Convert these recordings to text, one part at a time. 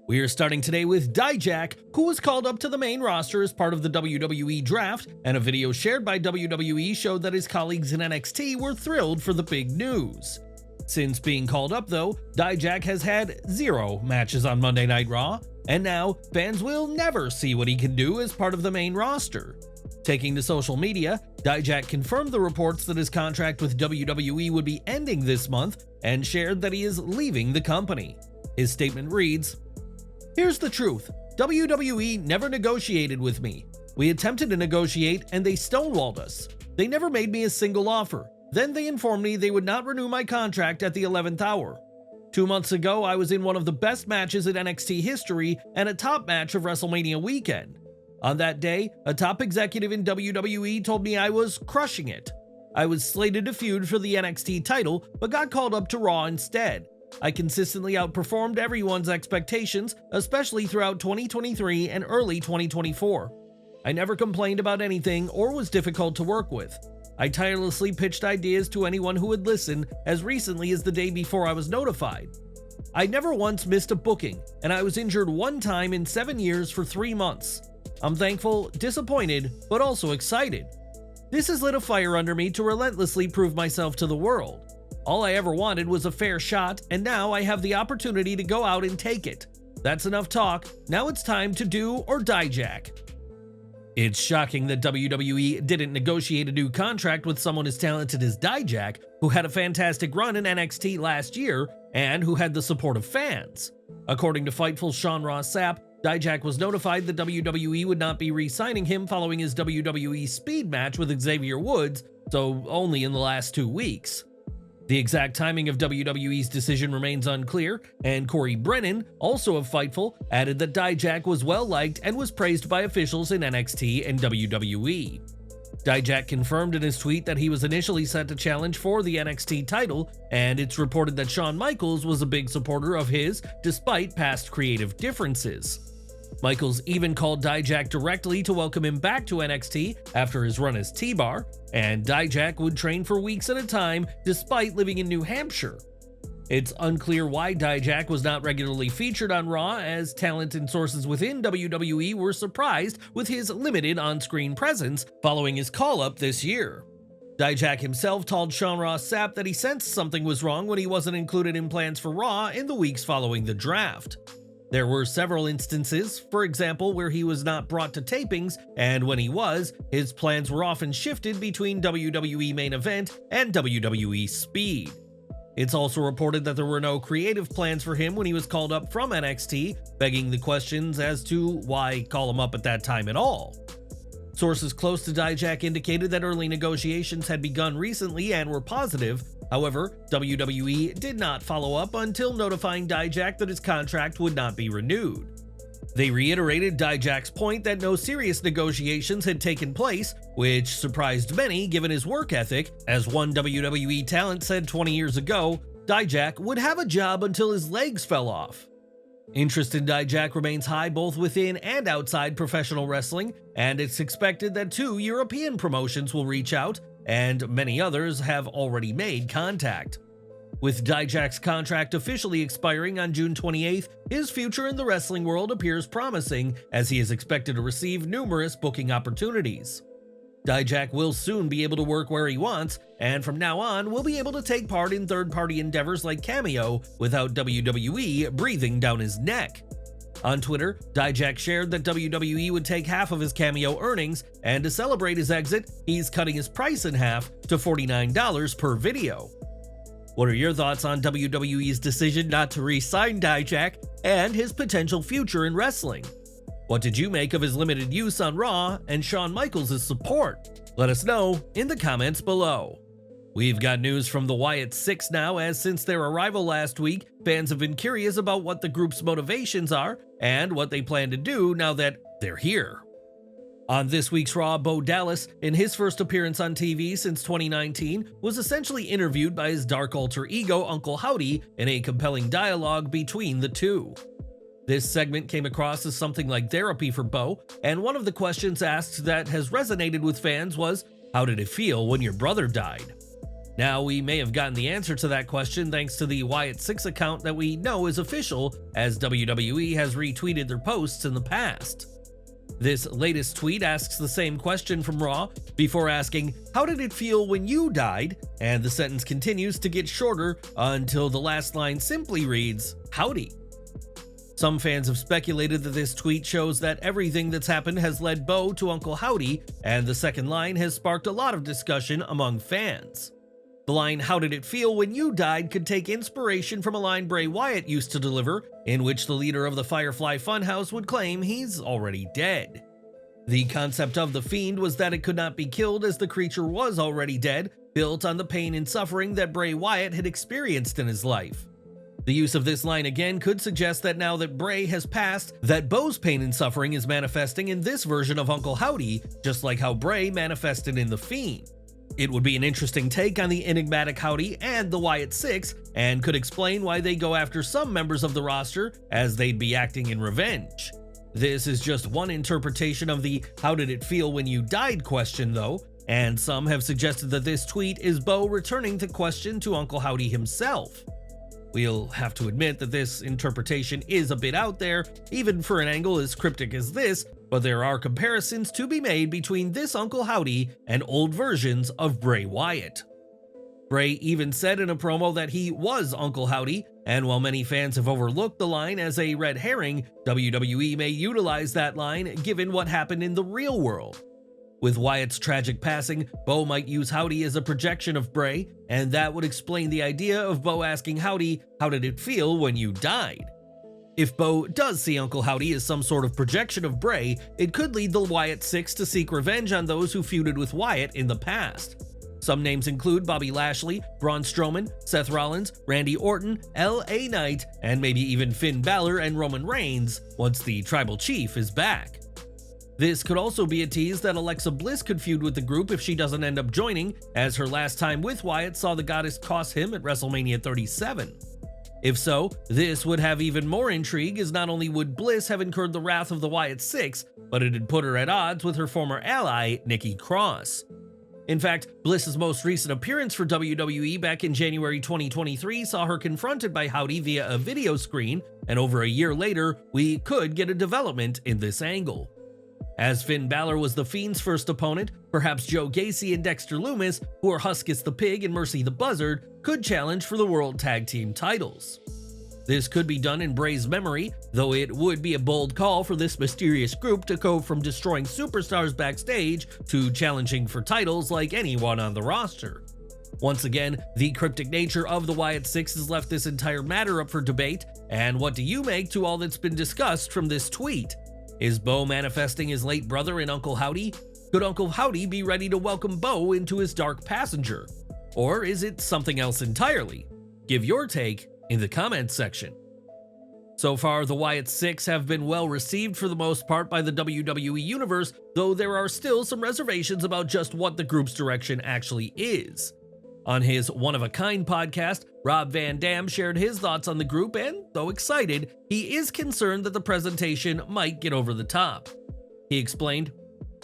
We are starting today with Dijak, who was called up to the main roster as part of the WWE draft, and a video shared by WWE showed that his colleagues in NXT were thrilled for the big news. Since being called up though, Dijak has had 0 matches on Monday Night Raw, and now fans will never see what he can do as part of the main roster. Taking to social media, Dijak confirmed the reports that his contract with WWE would be ending this month and shared that he is leaving the company. His statement reads, "Here's the truth. WWE never negotiated with me. We attempted to negotiate and they stonewalled us. They never made me a single offer. Then they informed me they would not renew my contract at the 11th hour. 2 months ago, I was in one of the best matches in NXT history and a top match of WrestleMania weekend. On that day, a top executive in WWE told me I was crushing it. I was slated to feud for the NXT title, but got called up to Raw instead. I consistently outperformed everyone's expectations, especially throughout 2023 and early 2024. I never complained about anything or was difficult to work with. I tirelessly pitched ideas to anyone who would listen as recently as the day before I was notified. I never once missed a booking, and I was injured 1 time in 7 years for 3 months. I'm thankful, disappointed, but also excited. This has lit a fire under me to relentlessly prove myself to the world. All I ever wanted was a fair shot, and now I have the opportunity to go out and take it. That's enough talk. Now it's time to do or die, Jack." It's shocking that WWE didn't negotiate a new contract with someone as talented as Dijak, who had a fantastic run in NXT last year and who had the support of fans. According to Fightful's Sean Ross Sapp, Dijak was notified that WWE would not be re-signing him following his WWE Speed match with Xavier Woods, so only in the last 2 weeks. The exact timing of WWE's decision remains unclear, and Corey Brennan, also of Fightful, added that Dijak was well-liked and was praised by officials in NXT and WWE. Dijak confirmed in his tweet that he was initially set to challenge for the NXT title, and it's reported that Shawn Michaels was a big supporter of his despite past creative differences. Michaels even called Dijak directly to welcome him back to NXT after his run as T-Bar, and Dijak would train for weeks at a time despite living in New Hampshire. It's unclear why Dijak was not regularly featured on Raw, as talent and sources within WWE were surprised with his limited on-screen presence following his call-up this year. Dijak himself told Sean Ross Sapp that he sensed something was wrong when he wasn't included in plans for Raw in the weeks following the draft. There were several instances, for example, where he was not brought to tapings, and when he was, his plans were often shifted between WWE Main Event and WWE Speed. It's also reported that there were no creative plans for him when he was called up from NXT, begging the questions as to why call him up at that time at all. Sources close to Dijak indicated that early negotiations had begun recently and were positive. However, WWE did not follow up until notifying Dijak that his contract would not be renewed. They reiterated Dijak's point that no serious negotiations had taken place, which surprised many given his work ethic. As one WWE talent said 20 years ago, Dijak would have a job until his legs fell off. Interest in Dijak remains high both within and outside professional wrestling, and it's expected that 2 European promotions will reach out, and many others have already made contact. With Dijak's contract officially expiring on June 28th, his future in the wrestling world appears promising, as he is expected to receive numerous booking opportunities. Dijak will soon be able to work where he wants, and from now on will be able to take part in third-party endeavors like Cameo without WWE breathing down his neck. On Twitter, Dijak shared that WWE would take half of his Cameo earnings, and to celebrate his exit, he's cutting his price in half to $49 per video. What are your thoughts on WWE's decision not to re-sign Dijak and his potential future in wrestling? What did you make of his limited use on Raw and Shawn Michaels' support? Let us know in the comments below. We've got news from the Wyatt Six now, as since their arrival last week, fans have been curious about what the group's motivations are and what they plan to do now that they're here. On this week's Raw, Bo Dallas, in his first appearance on TV since 2019, was essentially interviewed by his dark alter ego Uncle Howdy in a compelling dialogue between the two. This segment came across as something like therapy for Bo, and one of the questions asked that has resonated with fans was, "How did it feel when your brother died?" Now, we may have gotten the answer to that question thanks to the Wyatt 6 account that we know is official, as WWE has retweeted their posts in the past. This latest tweet asks the same question from Raw, before asking, "How did it feel when you died?" And the sentence continues to get shorter until the last line simply reads, "Howdy." Some fans have speculated that this tweet shows that everything that's happened has led Bo to Uncle Howdy, and the second line has sparked a lot of discussion among fans. The line, "How did it feel when you died?" could take inspiration from a line Bray Wyatt used to deliver, in which the leader of the Firefly Funhouse would claim he's already dead. The concept of the Fiend was that it could not be killed as the creature was already dead, built on the pain and suffering that Bray Wyatt had experienced in his life. The use of this line again could suggest that now that Bray has passed, that Bo's pain and suffering is manifesting in this version of Uncle Howdy, just like how Bray manifested in The Fiend. It would be an interesting take on the enigmatic Howdy and the Wyatt 6, and could explain why they go after some members of the roster, as they'd be acting in revenge. This is just one interpretation of the "How did it feel when you died?" question though, and some have suggested that this tweet is Bo returning the question to Uncle Howdy himself. We'll have to admit that this interpretation is a bit out there, even for an angle as cryptic as this, but there are comparisons to be made between this Uncle Howdy and old versions of Bray Wyatt. Bray even said in a promo that he was Uncle Howdy, and while many fans have overlooked the line as a red herring, WWE may utilize that line given what happened in the real world. With Wyatt's tragic passing, Bo might use Howdy as a projection of Bray, and that would explain the idea of Bo asking Howdy, "How did it feel when you died?" If Bo does see Uncle Howdy as some sort of projection of Bray, it could lead the Wyatt 6 to seek revenge on those who feuded with Wyatt in the past. Some names include Bobby Lashley, Braun Strowman, Seth Rollins, Randy Orton, LA Knight, and maybe even Finn Balor and Roman Reigns once the Tribal Chief is back. This could also be a tease that Alexa Bliss could feud with the group if she doesn't end up joining, as her last time with Wyatt saw the goddess cost him at WrestleMania 37. If so, this would have even more intrigue, as not only would Bliss have incurred the wrath of the Wyatt 6, but it'd put her at odds with her former ally, Nikki Cross. In fact, Bliss's most recent appearance for WWE back in January 2023 saw her confronted by Howdy via a video screen, and over a year later, we could get a development in this angle. As Finn Balor was the Fiend's first opponent, perhaps Joe Gacy and Dexter Lumis, who are Huskus the Pig and Mercy the Buzzard, could challenge for the World Tag Team titles. This could be done in Bray's memory, though it would be a bold call for this mysterious group to go from destroying superstars backstage to challenging for titles like anyone on the roster. Once again, the cryptic nature of the Wyatt 6 has left this entire matter up for debate, and what do you make to all that's been discussed from this tweet? Is Bo manifesting his late brother in Uncle Howdy? Could Uncle Howdy be ready to welcome Bo into his dark passenger? Or is it something else entirely? Give your take in the comments section. So far, the Wyatt 6 have been well received for the most part by the WWE Universe, though there are still some reservations about just what the group's direction actually is. On his One of a Kind podcast, Rob Van Dam shared his thoughts on the group, and though excited, he is concerned that the presentation might get over the top. He explained,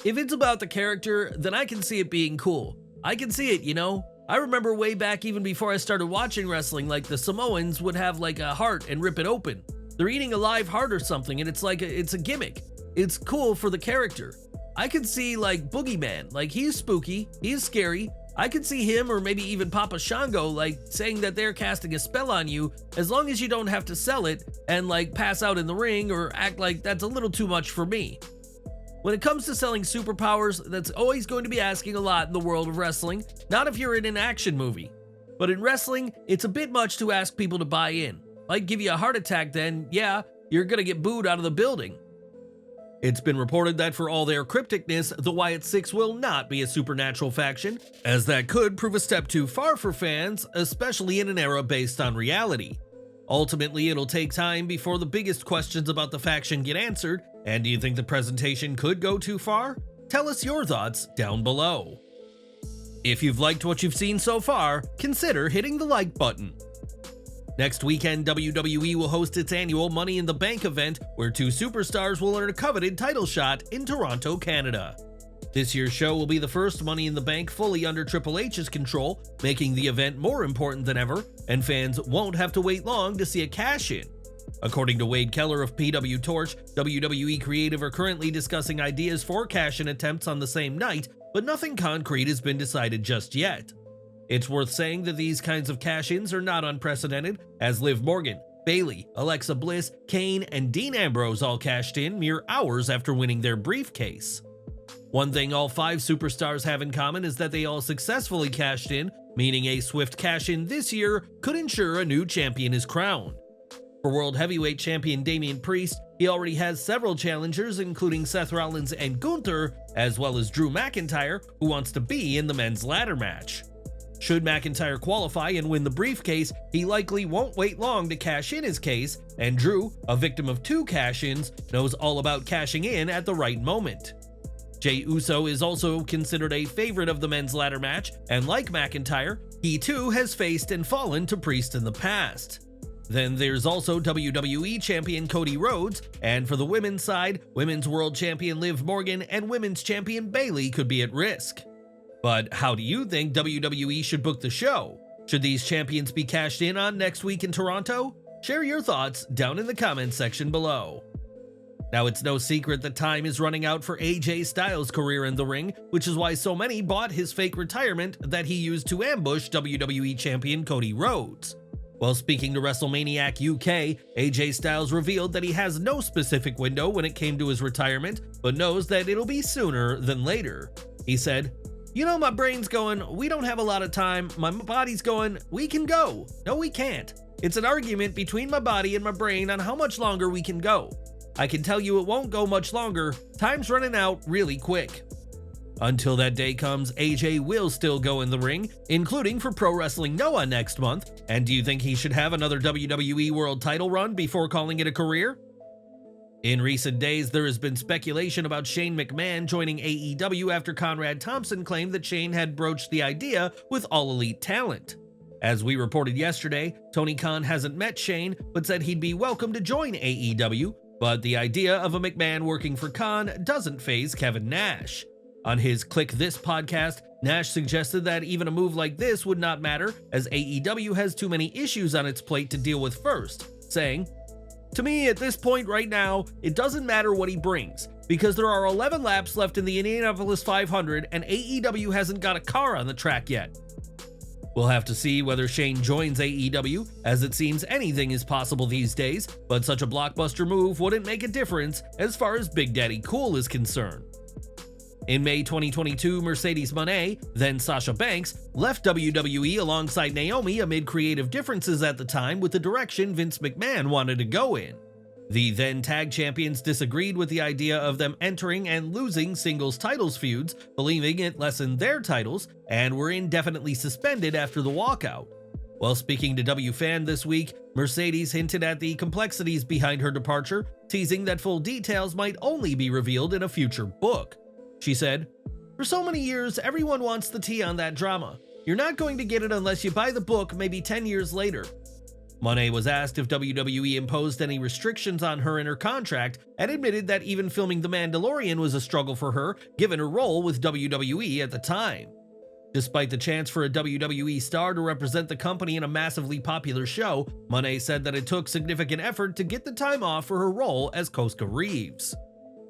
"If it's about the character, then I can see it being cool. I can see it, you know? I remember way back even before I started watching wrestling, like the Samoans would have like a heart and rip it open. They're eating a live heart or something, and it's a gimmick. It's cool for the character. I could see like Boogeyman, like he's spooky, he's scary. I could see him, or maybe even Papa Shango, like saying that they're casting a spell on you, as long as you don't have to sell it and like pass out in the ring or act like that's a little too much for me. When it comes to selling superpowers, that's always going to be asking a lot in the world of wrestling, not if you're in an action movie. But in wrestling, it's a bit much to ask people to buy in. Like give you a heart attack, then yeah, you're gonna get booed out of the building." It's been reported that for all their crypticness, the Wyatt 6 will not be a supernatural faction, as that could prove a step too far for fans, especially in an era based on reality. Ultimately, it'll take time before the biggest questions about the faction get answered, and do you think the presentation could go too far? Tell us your thoughts down below. If you've liked what you've seen so far, consider hitting the like button. Next weekend, WWE will host its annual Money in the Bank event, where two superstars will earn a coveted title shot in Toronto, Canada. This year's show will be the first Money in the Bank fully under Triple H's control, making the event more important than ever, and fans won't have to wait long to see a cash-in. According to Wade Keller of PW Torch, WWE Creative are currently discussing ideas for cash-in attempts on the same night, but nothing concrete has been decided just yet. It's worth saying that these kinds of cash-ins are not unprecedented, as Liv Morgan, Bayley, Alexa Bliss, Kane, and Dean Ambrose all cashed in mere hours after winning their briefcase. One thing all 5 superstars have in common is that they all successfully cashed in, meaning a swift cash-in this year could ensure a new champion is crowned. For World Heavyweight Champion Damian Priest, he already has several challengers including Seth Rollins and Gunther, as well as Drew McIntyre, who wants to be in the men's ladder match. Should McIntyre qualify and win the briefcase, he likely won't wait long to cash in his case, and Drew, a victim of 2 cash-ins, knows all about cashing in at the right moment. Jey Uso is also considered a favorite of the men's ladder match, and like McIntyre, he too has faced and fallen to Priest in the past. Then there's also WWE Champion Cody Rhodes, and for the women's side, Women's World Champion Liv Morgan and Women's Champion Bayley could be at risk. But how do you think WWE should book the show? Should these champions be cashed in on next week in Toronto? Share your thoughts down in the comments section below. Now, it's no secret that time is running out for AJ Styles' career in the ring, which is why so many bought his fake retirement that he used to ambush WWE Champion Cody Rhodes. While speaking to WrestleManiac UK, AJ Styles revealed that he has no specific window when it came to his retirement, but knows that it'll be sooner than later. He said, "You know, my brain's going, we don't have a lot of time. My body's going, we can go. No, we can't. It's an argument between my body and my brain on how much longer we can go. I can tell you it won't go much longer. Time's running out really quick." Until that day comes, AJ will still go in the ring, including for Pro Wrestling Noah next month. And do you think he should have another WWE World title run before calling it a career? In recent days, there has been speculation about Shane McMahon joining AEW after Conrad Thompson claimed that Shane had broached the idea with All Elite talent. As we reported yesterday, Tony Khan hasn't met Shane, but said he'd be welcome to join AEW, but the idea of a McMahon working for Khan doesn't faze Kevin Nash. On his Click This podcast, Nash suggested that even a move like this would not matter, as AEW has too many issues on its plate to deal with first, saying, "To me, at this point right now, it doesn't matter what he brings, because there are 11 laps left in the Indianapolis 500 and AEW hasn't got a car on the track yet." We'll have to see whether Shane joins AEW, as it seems anything is possible these days, but such a blockbuster move wouldn't make a difference as far as Big Daddy Cool is concerned. In May 2022, Mercedes Moné, then Sasha Banks, left WWE alongside Naomi amid creative differences at the time with the direction Vince McMahon wanted to go in. The then tag champions disagreed with the idea of them entering and losing singles titles feuds, believing it lessened their titles, and were indefinitely suspended after the walkout. While speaking to WFan this week, Mercedes hinted at the complexities behind her departure, teasing that full details might only be revealed in a future book. She said, "For so many years, everyone wants the tea on that drama. You're not going to get it unless you buy the book maybe 10 years later." Moné was asked if WWE imposed any restrictions on her in her contract and admitted that even filming The Mandalorian was a struggle for her, given her role with WWE at the time. Despite the chance for a WWE star to represent the company in a massively popular show, Moné said that it took significant effort to get the time off for her role as Koska Reeves.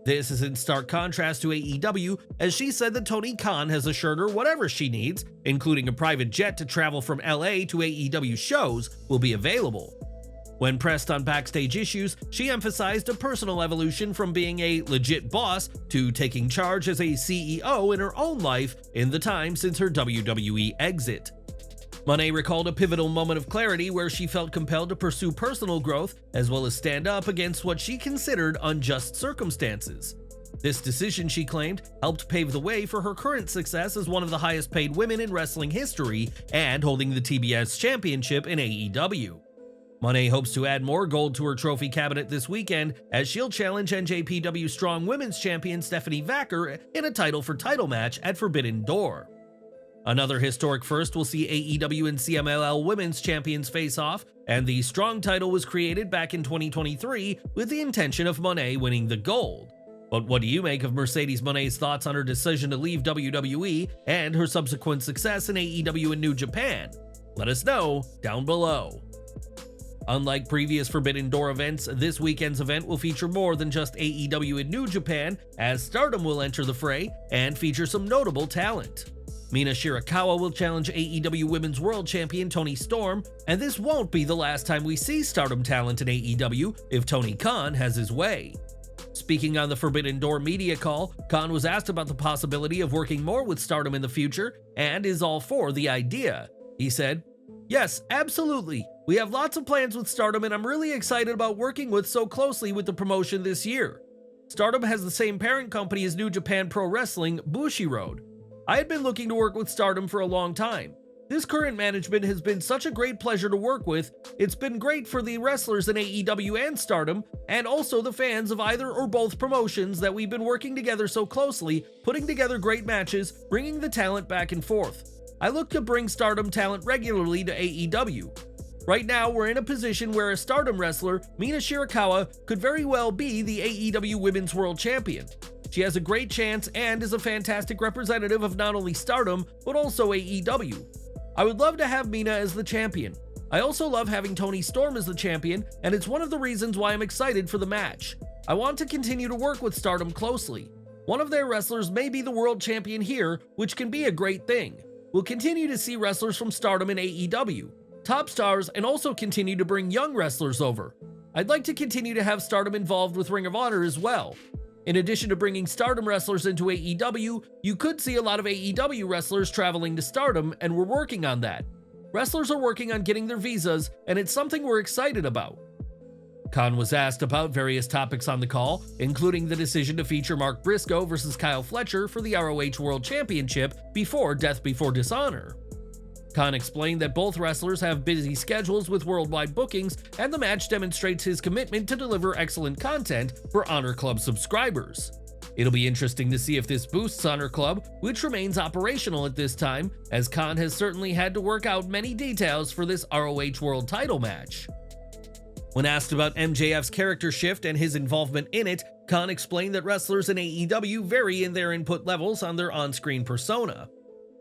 This is in stark contrast to AEW, as she said that Tony Khan has assured her whatever she needs, including a private jet to travel from LA to AEW shows, will be available. When pressed on backstage issues, she emphasized a personal evolution from being a legit boss to taking charge as a CEO in her own life in the time since her WWE exit. Moné recalled a pivotal moment of clarity where she felt compelled to pursue personal growth as well as stand up against what she considered unjust circumstances. This decision, she claimed, helped pave the way for her current success as one of the highest paid women in wrestling history and holding the TBS championship in AEW. Moné hopes to add more gold to her trophy cabinet this weekend as she'll challenge NJPW Strong Women's Champion Stephanie Vacker in a title-for-title match at Forbidden Door. Another historic first will see AEW and CMLL Women's Champions face off, and the Strong title was created back in 2023 with the intention of Moné winning the gold. But what do you make of Mercedes Moné's thoughts on her decision to leave WWE and her subsequent success in AEW and New Japan? Let us know down below. Unlike previous Forbidden Door events, this weekend's event will feature more than just AEW and New Japan, as Stardom will enter the fray and feature some notable talent. Mina Shirakawa will challenge AEW Women's World Champion Toni Storm, and this won't be the last time we see Stardom talent in AEW if Tony Khan has his way. Speaking on the Forbidden Door media call, Khan was asked about the possibility of working more with Stardom in the future, and is all for the idea. He said, "Yes, absolutely. We have lots of plans with Stardom, and I'm really excited about working so closely with the promotion this year. Stardom has the same parent company as New Japan Pro Wrestling, Bushiroad. I had been looking to work with Stardom for a long time. This current management has been such a great pleasure to work with. It's been great for the wrestlers in AEW and Stardom, and also the fans of either or both promotions that we've been working together so closely, putting together great matches, bringing the talent back and forth. I look to bring Stardom talent regularly to AEW. Right now, we're in a position where a Stardom wrestler, Mina Shirakawa, could very well be the AEW Women's World Champion. She has a great chance and is a fantastic representative of not only Stardom, but also AEW. I would love to have Mina as the champion. I also love having Toni Storm as the champion, and it's one of the reasons why I'm excited for the match. I want to continue to work with Stardom closely. One of their wrestlers may be the world champion here, which can be a great thing. We'll continue to see wrestlers from Stardom in AEW, top stars, and also continue to bring young wrestlers over. I'd like to continue to have Stardom involved with Ring of Honor as well. In addition to bringing Stardom wrestlers into AEW, you could see a lot of AEW wrestlers traveling to Stardom, and we're working on that. Wrestlers are working on getting their visas, and it's something we're excited about." Khan was asked about various topics on the call, including the decision to feature Mark Briscoe versus Kyle Fletcher for the ROH World Championship before Death Before Dishonor. Khan explained that both wrestlers have busy schedules with worldwide bookings, and the match demonstrates his commitment to deliver excellent content for Honor Club subscribers. It'll be interesting to see if this boosts Honor Club, which remains operational at this time, as Khan has certainly had to work out many details for this ROH World title match. When asked about MJF's character shift and his involvement in it, Khan explained that wrestlers in AEW vary in their input levels on their on-screen persona.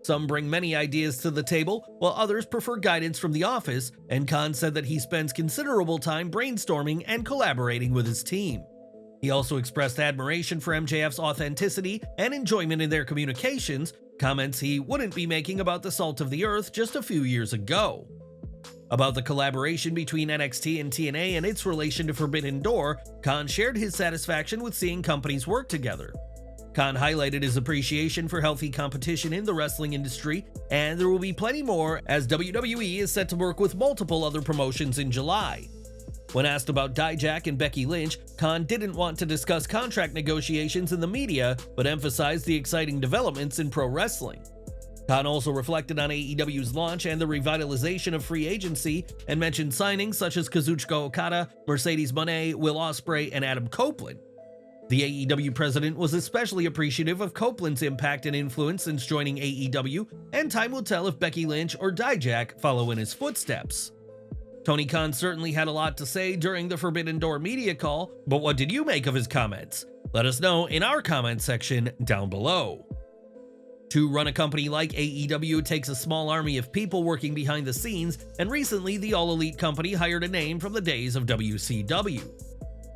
Some bring many ideas to the table, while others prefer guidance from the office, and Khan said that he spends considerable time brainstorming and collaborating with his team. He also expressed admiration for MJF's authenticity and enjoyment in their communications, comments he wouldn't be making about the Salt of the Earth just a few years ago. About the collaboration between NXT and TNA and its relation to Forbidden Door, Khan shared his satisfaction with seeing companies work together. Khan highlighted his appreciation for healthy competition in the wrestling industry, and there will be plenty more as WWE is set to work with multiple other promotions in July. When asked about Dijak and Becky Lynch, Khan didn't want to discuss contract negotiations in the media, but emphasized the exciting developments in pro wrestling. Khan also reflected on AEW's launch and the revitalization of free agency, and mentioned signings such as Kazuchika Okada, Mercedes Moné, Will Ospreay, and Adam Copeland. The AEW president was especially appreciative of Copeland's impact and influence since joining AEW, and time will tell if Becky Lynch or Dijak follow in his footsteps. Tony Khan certainly had a lot to say during the Forbidden Door media call, but what did you make of his comments? Let us know in our comment section down below. To run a company like AEW takes a small army of people working behind the scenes, and recently the All Elite company hired a name from the days of WCW.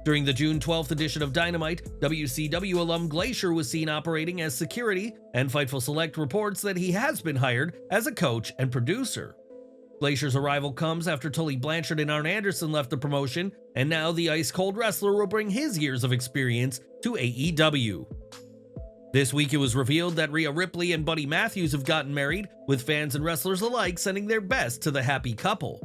During the June 12th edition of Dynamite, WCW alum Glacier was seen operating as security, and Fightful Select reports that he has been hired as a coach and producer. Glacier's arrival comes after Tully Blanchard and Arn Anderson left the promotion, and now the ice-cold wrestler will bring his years of experience to AEW. This week it was revealed that Rhea Ripley and Buddy Matthews have gotten married, with fans and wrestlers alike sending their best to the happy couple.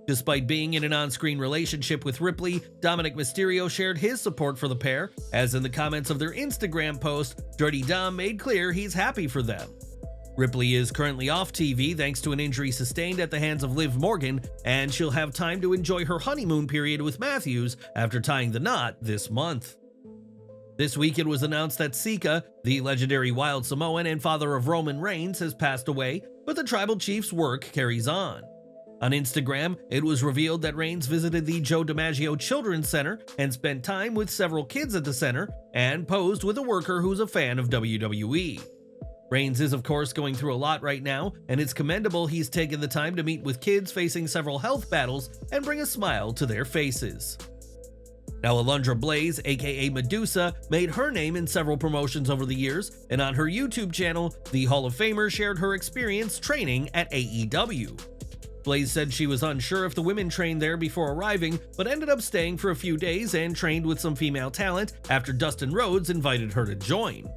Despite being in an on-screen relationship with Ripley, Dominik Mysterio shared his support for the pair, as in the comments of their Instagram post, Dirty Dom made clear he's happy for them. Ripley is currently off TV thanks to an injury sustained at the hands of Liv Morgan, and she'll have time to enjoy her honeymoon period with Matthews after tying the knot this month. This week it was announced that Sika, the legendary Wild Samoan and father of Roman Reigns, has passed away, but the Tribal Chief's work carries on. On Instagram, it was revealed that Reigns visited the Joe DiMaggio Children's Center and spent time with several kids at the center and posed with a worker who's a fan of WWE. Reigns is of course going through a lot right now, and it's commendable he's taken the time to meet with kids facing several health battles and bring a smile to their faces. Now, Alundra Blaze, aka Medusa, made her name in several promotions over the years, and on her YouTube channel, the Hall of Famer shared her experience training at AEW. Blaze said she was unsure if the women trained there before arriving, but ended up staying for a few days and trained with some female talent after Dustin Rhodes invited her to join.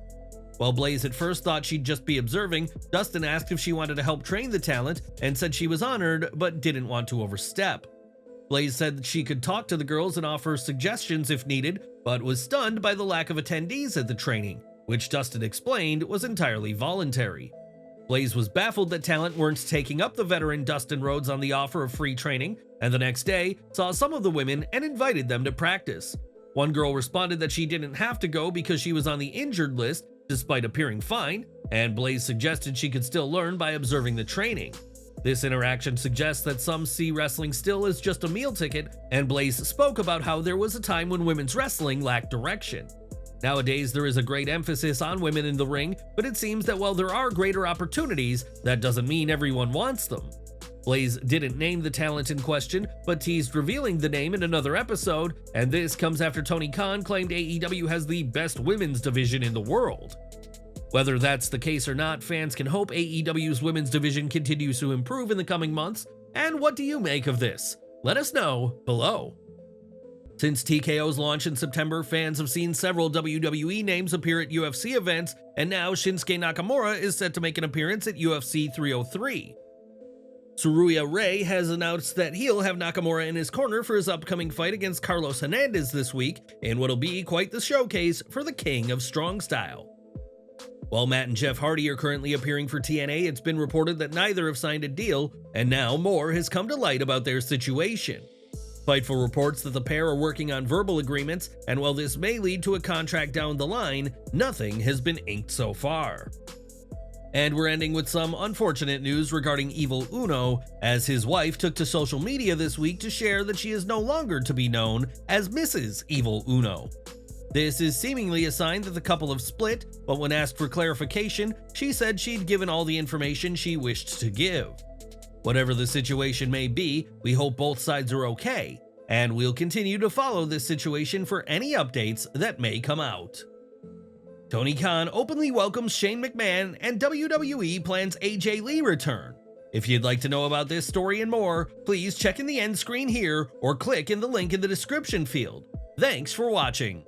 While Blaze at first thought she'd just be observing, Dustin asked if she wanted to help train the talent and said she was honored but didn't want to overstep. Blaze said that she could talk to the girls and offer suggestions if needed, but was stunned by the lack of attendees at the training, which Dustin explained was entirely voluntary. Blaze was baffled that talent weren't taking up the veteran Dustin Rhodes on the offer of free training, and the next day saw some of the women and invited them to practice. One girl responded that she didn't have to go because she was on the injured list, despite appearing fine, and Blaze suggested she could still learn by observing the training. This interaction suggests that some see wrestling still as just a meal ticket, and Blaze spoke about how there was a time when women's wrestling lacked direction. Nowadays, there is a great emphasis on women in the ring, but it seems that while there are greater opportunities, that doesn't mean everyone wants them. Blaze didn't name the talent in question, but teased revealing the name in another episode, and this comes after Tony Khan claimed AEW has the best women's division in the world. Whether that's the case or not, fans can hope AEW's women's division continues to improve in the coming months. And what do you make of this? Let us know below. Since TKO's launch in September, fans have seen several WWE names appear at UFC events, and now Shinsuke Nakamura is set to make an appearance at UFC 303. Saruya Ray has announced that he'll have Nakamura in his corner for his upcoming fight against Carlos Hernandez this week, in what'll be quite the showcase for the King of Strong Style. While Matt and Jeff Hardy are currently appearing for TNA, it's been reported that neither have signed a deal, and now more has come to light about their situation. Fightful reports that the pair are working on verbal agreements, and while this may lead to a contract down the line, nothing has been inked so far. And we're ending with some unfortunate news regarding Evil Uno, as his wife took to social media this week to share that she is no longer to be known as Mrs. Evil Uno. This is seemingly a sign that the couple have split, but when asked for clarification, she said she'd given all the information she wished to give. Whatever the situation may be, we hope both sides are okay, and we'll continue to follow this situation for any updates that may come out. Tony Khan openly welcomes Shane McMahon, and WWE plans AJ Lee return. If you'd like to know about this story and more, please check in the end screen here or click in the link in the description field. Thanks for watching.